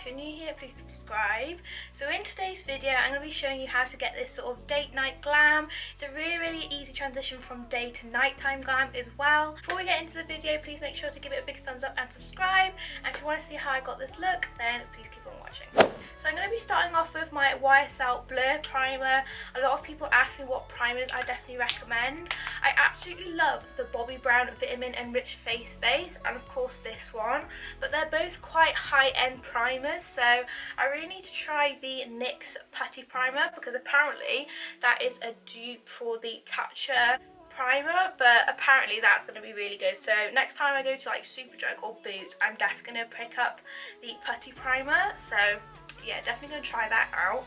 If you're new here, please subscribe. So in today's video, I'm going to be showing you how to get this sort of date night glam. It's a really easy transition from day to nighttime glam as well. Before we get into the video, please make sure to give it a big thumbs up and subscribe. And if you want to see how I got this look, then please keep on watching. So I'm going to be starting off with my YSL Blur Primer. A lot of people ask me what primers I definitely recommend. I absolutely love the Bobbi Brown Vitamin Enriched Face Base and of course this one. But they're both quite high-end primers, so I really need to try the NYX Putty Primer because apparently that is a dupe for the Tatcha primer, but apparently that's going to be really good. So next time I go to like Superdrug or Boots, I'm definitely going to pick up the Putty Primer. So yeah, definitely going to try that out.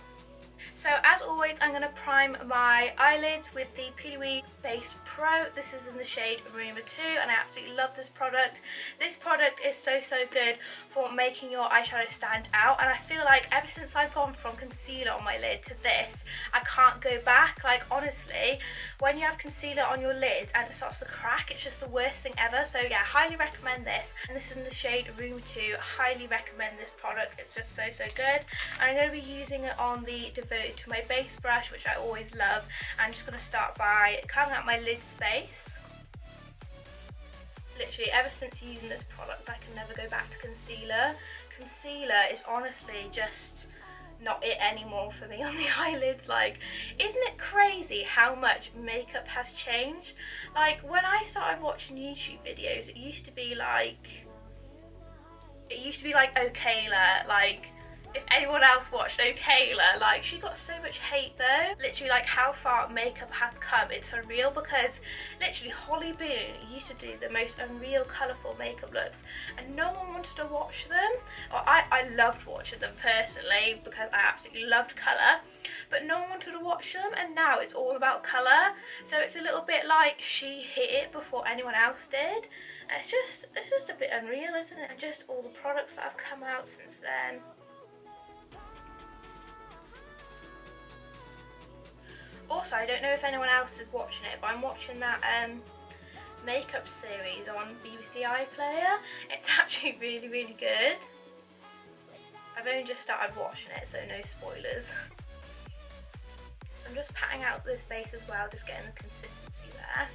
So as always, I'm going to prime my eyelids with the P.Louise Base Pro. This is in the shade Rumour 2 and I absolutely love this product. This product is so good for making your eyeshadow stand out, and I feel like ever since I've gone from concealer on my lid to this, I can't go back. Like honestly, when you have concealer on your lids and it starts to crack, it's just the worst thing ever. So yeah, highly recommend this, and this is in the shade Rumour 2. Highly recommend this product. It's just so good. And I'm going to be using it on the devoted to my base brush, which I always love. I'm just going to start by carving out my lid space. Literally ever since using this product I can never go back to concealer. Concealer is honestly just not it anymore for me on the eyelids. Like, isn't it crazy how much makeup has changed? Like when I started watching YouTube videos, it used to be like Okayla, like if anyone else watched Okayla, like she got so much hate though. Literally like how far makeup has come, it's unreal, because literally Holly Boone used to do the most unreal colourful makeup looks and no one wanted to watch them. Or I loved watching them personally because I absolutely loved colour, but no one wanted to watch them, and now it's all about colour. So it's a little bit like she hit it before anyone else did. And it's just a bit unreal, isn't it? And just all the products that have come out since then. Also, I don't know if anyone else is watching it, but I'm watching that makeup series on BBC iPlayer. It's actually really good. I've only just started watching it, so no spoilers. So I'm just patting out this base as well, just getting the consistency there.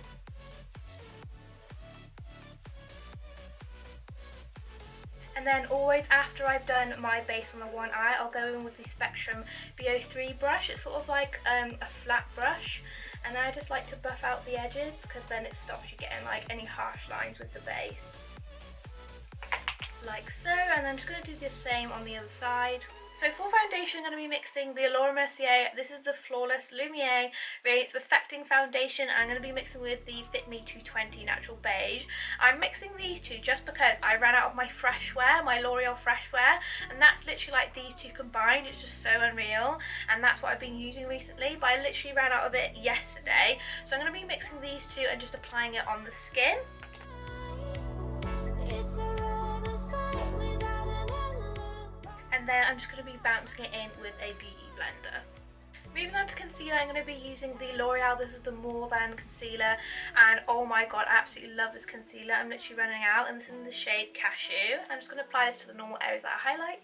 And then always after I've done my base on the one eye, I'll go in with the Spectrum BO3 brush. It's sort of like a flat brush, and then I just like to buff out the edges because then it stops you getting like any harsh lines with the base. Like so, and I'm just going to do the same on the other side. So for foundation, I'm going to be mixing the Mercier, this is the Flawless Lumiere Radiance Perfecting Foundation. I'm going to be mixing with the Fit Me 220 Natural Beige. I'm mixing these two just because I ran out of my fresh wear, my L'Oreal fresh wear, and that's literally like these two combined. It's just so unreal, and that's what I've been using recently, but I literally ran out of it yesterday. So I'm going to be mixing these two and just applying it on the skin. And then I'm just going to be bouncing it in with a beauty blender. Moving on to concealer, I'm going to be using the L'Oreal, this is the More Than concealer, and oh my god, I absolutely love this concealer. I'm literally running out, and this is in the shade Cashew. I'm just going to apply this to the normal areas that I highlight.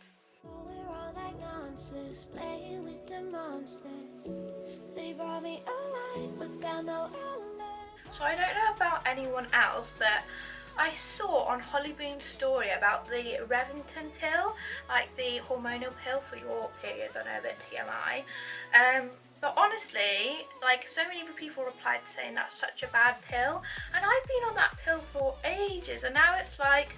So I don't know about anyone else, but I saw on Holly Boone's story about the Revington pill, like the hormonal pill for your periods. I know, a bit TMI. But honestly, like so many people replied saying that's such a bad pill, and I've been on that pill for ages, and now it's like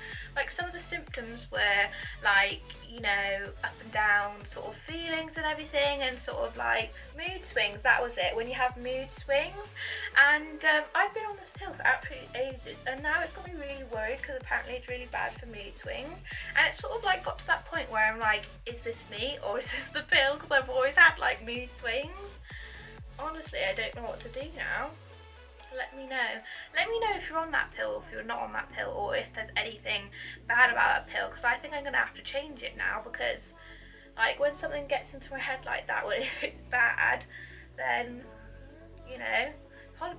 some of the symptoms were like, you know, up and down sort of feelings and everything, and sort of like mood swings. That was it, when you have mood swings. And I've been on this pill for absolutely ages, and now it's got me really worried because apparently it's really bad for mood swings. And it's sort of like got to that point where I'm like, is this me or is this the pill? Because I've always had like mood swings. Honestly, I don't know what to do now. Let me know. Let me know if you're on that pill, or if you're not on that pill, or if there's anything bad about that pill, because I think I'm going to have to change it now, because like when something gets into my head like that, if it's bad, then, you know,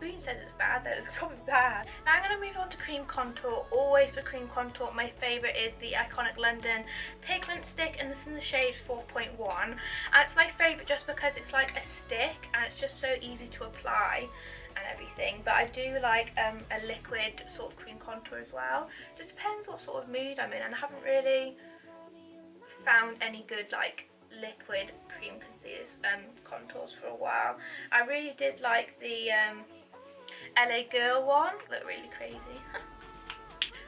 Baboon says it's bad, then it's probably bad. Now I'm going to move on to cream contour. Always for cream contour, my favourite is the iconic London Pigment stick, and this is in the shade 4.1. And it's my favourite just because it's like a stick and it's just so easy to apply and everything. But I do like a liquid sort of cream contour as well. Just depends what sort of mood I'm in, and I haven't really found any good like liquid cream concealers contours for a while. I really did like the LA Girl one, looked really crazy.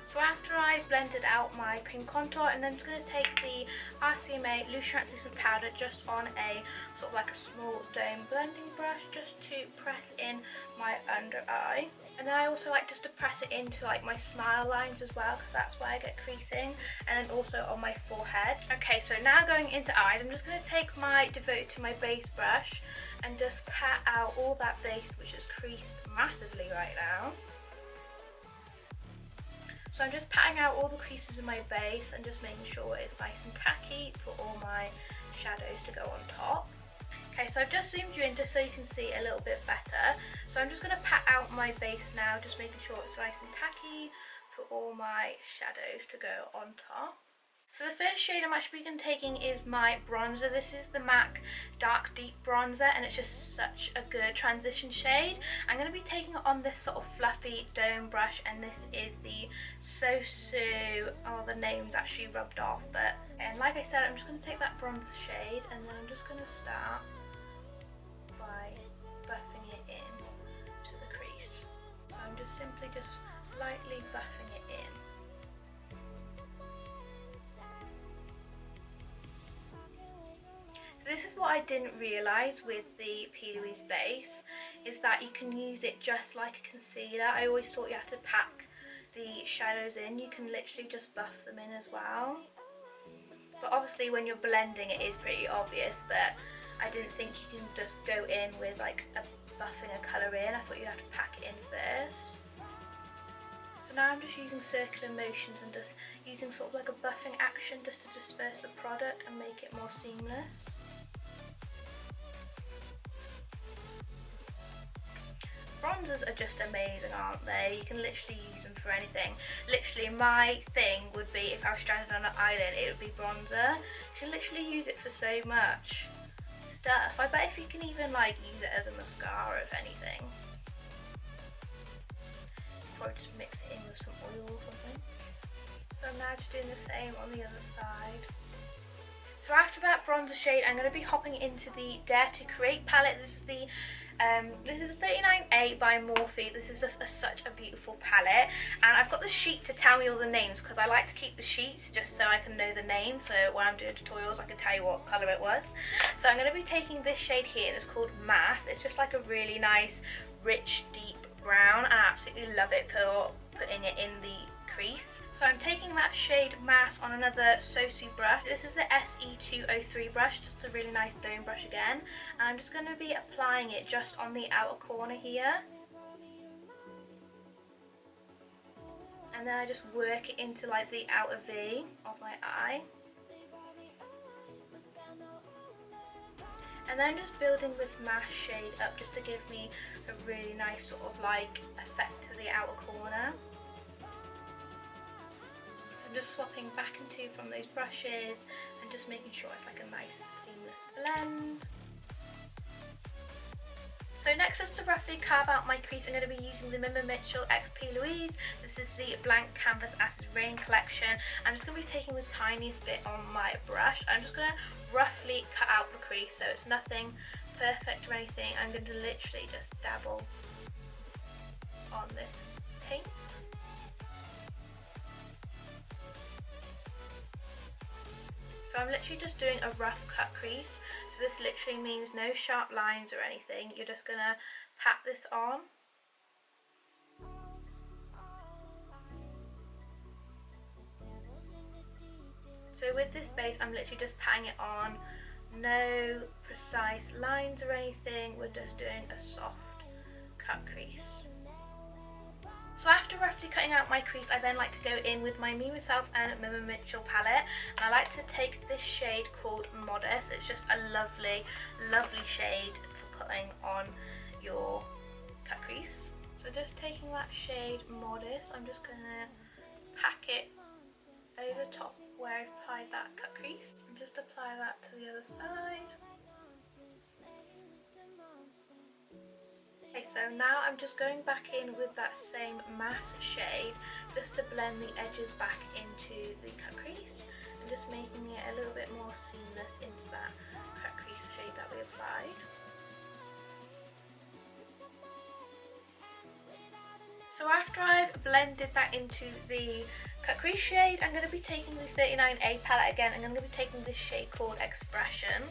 So after I've blended out my cream contour, and then I'm just going to take the RCMA Loose Translucent Powder just on a sort of like a small dome blending brush just to press in my under eye. And then I also like just to press it into like my smile lines as well, because that's where I get creasing, and then also on my forehead. Okay, so now going into eyes, I'm just going to take my Devote to my base brush and just pat out all that base which is creased massively right now. So I'm just patting out all the creases in my base and just making sure it's nice and tacky for all my shadows to go on top. Okay, so I've just zoomed you in just so you can see a little bit better. So I'm just going to pat out my base now, just making sure it's nice and tacky for all my shadows to go on top. So the first shade I'm actually going to be taking is my bronzer. This is the MAC Dark Deep Bronzer, and it's just such a good transition shade. I'm going to be taking it on this sort of fluffy dome brush, and this is the Sosu, oh the name's actually rubbed off, but and like I said, I'm just going to take that bronzer shade, and then I'm just going to start by buffing it in to the crease. So I'm just simply just lightly buffing it in. This is what I didn't realise with the P.Louise base, is that you can use it just like a concealer. I always thought you had to pack the shadows in. You can literally just buff them in as well. But obviously when you're blending it is pretty obvious, but I didn't think you can just go in with like buffing a colour in. I thought you'd have to pack it in first. So now I'm just using circular motions and just using sort of like a buffing action just to disperse the product and make it more seamless. Bronzers are just amazing, aren't they? You can literally use them for anything. Literally my thing would be, if I was stranded on an island, it would be bronzer. You can literally use it for so much stuff. I bet if you can even like use it as a mascara, if anything. Probably just mix it in with some oil or something. So I'm now just doing the same on the other side. So after that bronzer shade, I'm going to be hopping into the Dare to Create palette. This is the 39A by Morphe. This is just such a beautiful palette, and I've got the sheet to tell me all the names because I like to keep the sheets just so I can know the names, so when I'm doing tutorials I can tell you what colour it was. So I'm going to be taking this shade here, and it's called Mass. It's just like a really nice rich deep brown, and I absolutely love it for putting it in the crease. So I'm taking that shade Mass on another Sosu brush. This is the SE203 brush, just a really nice dome brush again, and I'm just going to be applying it just on the outer corner here, and then I just work it into like the outer V of my eye, and then just building this Mass shade up just to give me a really nice sort of like effect to the outer corner. Just swapping back and to from those brushes and just making sure it's like a nice seamless blend. So next, just to roughly carve out my crease, I'm going to be using the MMMMitchell x P.Louise. This is the Blank Canvas Acid Rain collection. I'm just going to be taking the tiniest bit on my brush. I'm just going to roughly cut out the crease, so it's nothing perfect or anything. I'm going to literally just dabble on this paint. So I'm literally just doing a rough cut crease. So this literally means no sharp lines or anything. You're just going to pat this on. So with this base, I'm literally just patting it on. No precise lines or anything. We're just doing a soft cut crease. So after roughly cutting out my crease, I then like to go in with my Me, Myself and MMMMitchell palette, and I like to take this shade called Modest. It's just a lovely, lovely shade for putting on your cut crease. So just taking that shade Modest, I'm just going to pack it over top where I applied that cut crease and just apply that to the other side. Okay, so now I'm just going back in with that same matte shade just to blend the edges back into the cut crease and just making it a little bit more seamless into that cut crease shade that we applied. So after I've blended that into the cut crease shade, I'm going to be taking the 39A palette again. I'm going to be taking this shade called Expression.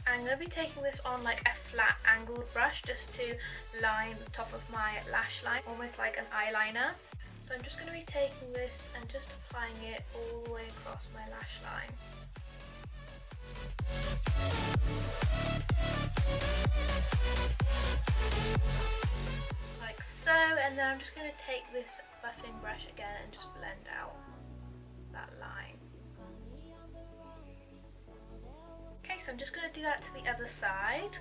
I'm going to be taking this on like a flat angled brush just to line the top of my lash line, almost like an eyeliner. So I'm just going to be taking this and just applying it all the way across my lash line. Like so, and then I'm just going to take this buffing brush again and just blend out that line. Okay, so I'm just going to do that to the other side.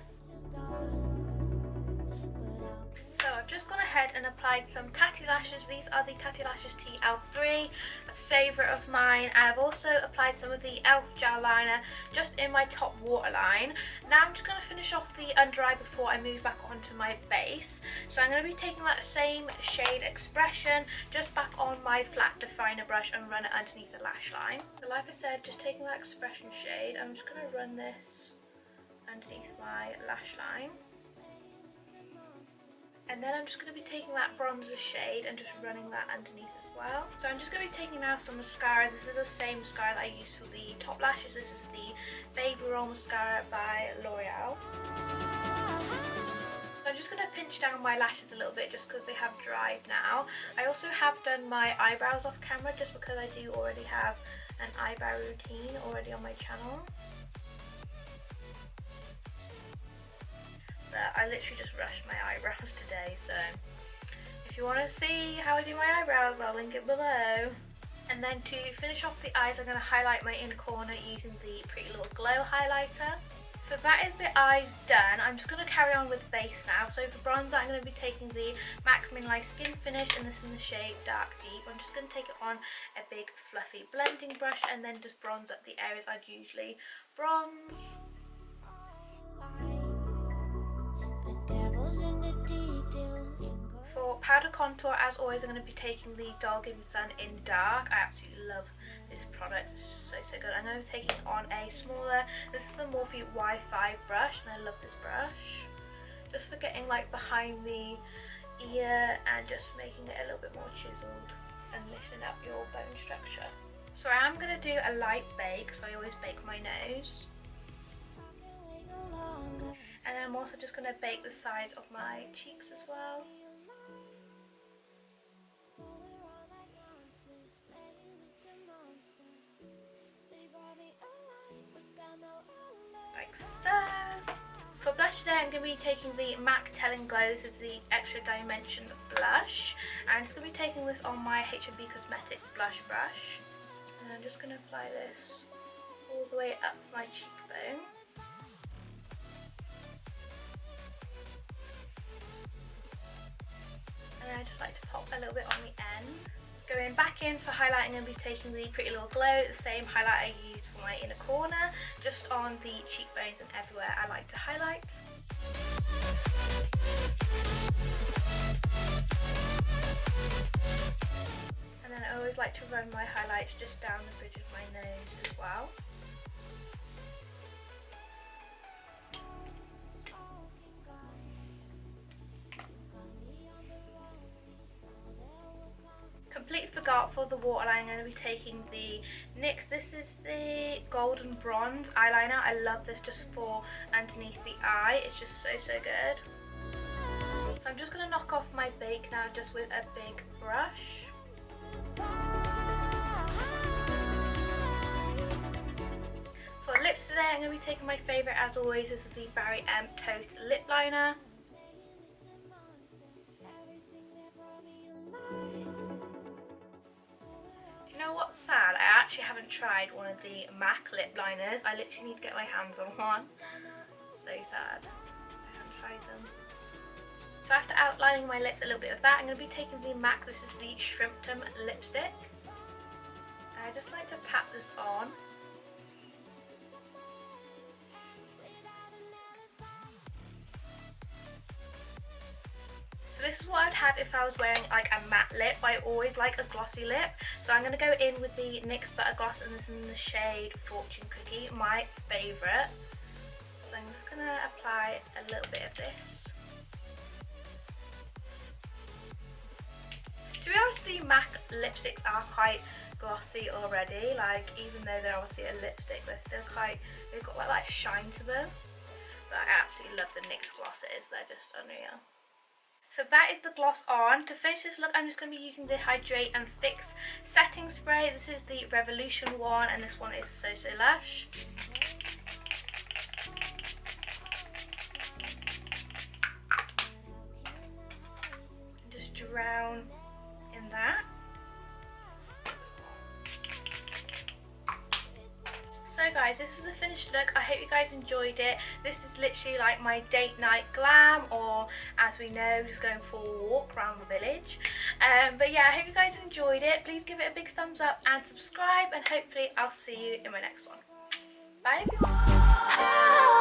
So I've just gone ahead and applied some Tatti Lashes. These are the Tatti Lashes TL3, a favourite of mine. And I've also applied some of the e.l.f. gel liner just in my top waterline. Now I'm just going to finish off the under eye before I move back onto my base. So I'm going to be taking that same shade Expression just back on my flat definer brush and run it underneath the lash line. So like I said, just taking that Expression shade, I'm just going to run this underneath my lash line. And then I'm just going to be taking that bronzer shade and just running that underneath as well. So I'm just going to be taking now some mascara. This is the same mascara that I used for the top lashes. This is the Baby Roll mascara by L'Oreal. So I'm just going to pinch down my lashes a little bit just because they have dried now. I also have done my eyebrows off camera just because I do already have an eyebrow routine already on my channel. I literally just rushed my eyebrows today, so if you want to see how I do my eyebrows, I'll link it below. And then to finish off the eyes, I'm going to highlight my inner corner using the Pretty Little Glow highlighter. So that is the eyes done. I'm just going to carry on with base now. So for bronzer, I'm going to be taking the MAC Mineralized Skin Finish, and this is in the shade Dark Deep. I'm just going to take it on a big fluffy blending brush and then just bronze up the areas I'd usually bronze. For powder contour, as always, I'm going to be taking the Doll Giving Sun in Dark. I absolutely love this product, it's just so good. I'm going to be taking it on a smaller, this is the Morphe Y5 brush, and I love this brush. Just for getting like behind the ear and just making it a little bit more chiseled and lifting up your bone structure. So I am going to do a light bake, so I always bake my nose. And then I'm also just going to bake the sides of my cheeks as well. Like so. For blush today, I'm going to be taking the MAC Telling Glow. This is the Extra Dimension blush. And I'm just going to be taking this on my H&B Cosmetics blush brush. And I'm just going to apply this all the way up my cheekbone. And I just like to pop a little bit on the end. Going back in for highlighting, I'm going to be taking the Pretty Little Glow, the same highlight I used for my inner corner, just on the cheekbones and everywhere I like to highlight. And then I always like to run my highlights just down the bridge of my nose as well. Completely forgot, for the waterline, I'm going to be taking the NYX, this is the Golden Bronze eyeliner. I love this just for underneath the eye, it's just so good. So I'm just going to knock off my bake now just with a big brush. For lips today, I'm going to be taking my favourite as always, this is the Barry M Toast Lip Liner. You know what's sad? I actually haven't tried one of the MAC lip liners. I literally need to get my hands on one. So sad. I haven't tried them. So after outlining lining my lips a little bit with that. I'm going to be taking the MAC, this is the Shrimpton lipstick. I just like to pat this on. So this is what I'd have if I was wearing like a matte lip, but I always like a glossy lip. So I'm going to go in with the NYX Butter Gloss, and this is in the shade Fortune Cookie, my favourite. So I'm just going to apply a little bit of this. To be honest, the MAC lipsticks are quite glossy already, like even though they're obviously a lipstick, they're still quite, they've got like shine to them. But I absolutely love the NYX glosses, they're just unreal. So that is the gloss on. To finish this look, I'm just going to be using the Hydrate and Fix setting spray. This is the Revolution one, and this one is so lush. Just drown in that. So guys, this is the finished look. I hope you guys enjoyed it. This is literally like my date night glam, or as we know, just going for a walk around the village. But yeah, I hope you guys enjoyed it. Please give it a big thumbs up and subscribe, and hopefully I'll see you in my next one. Bye everyone.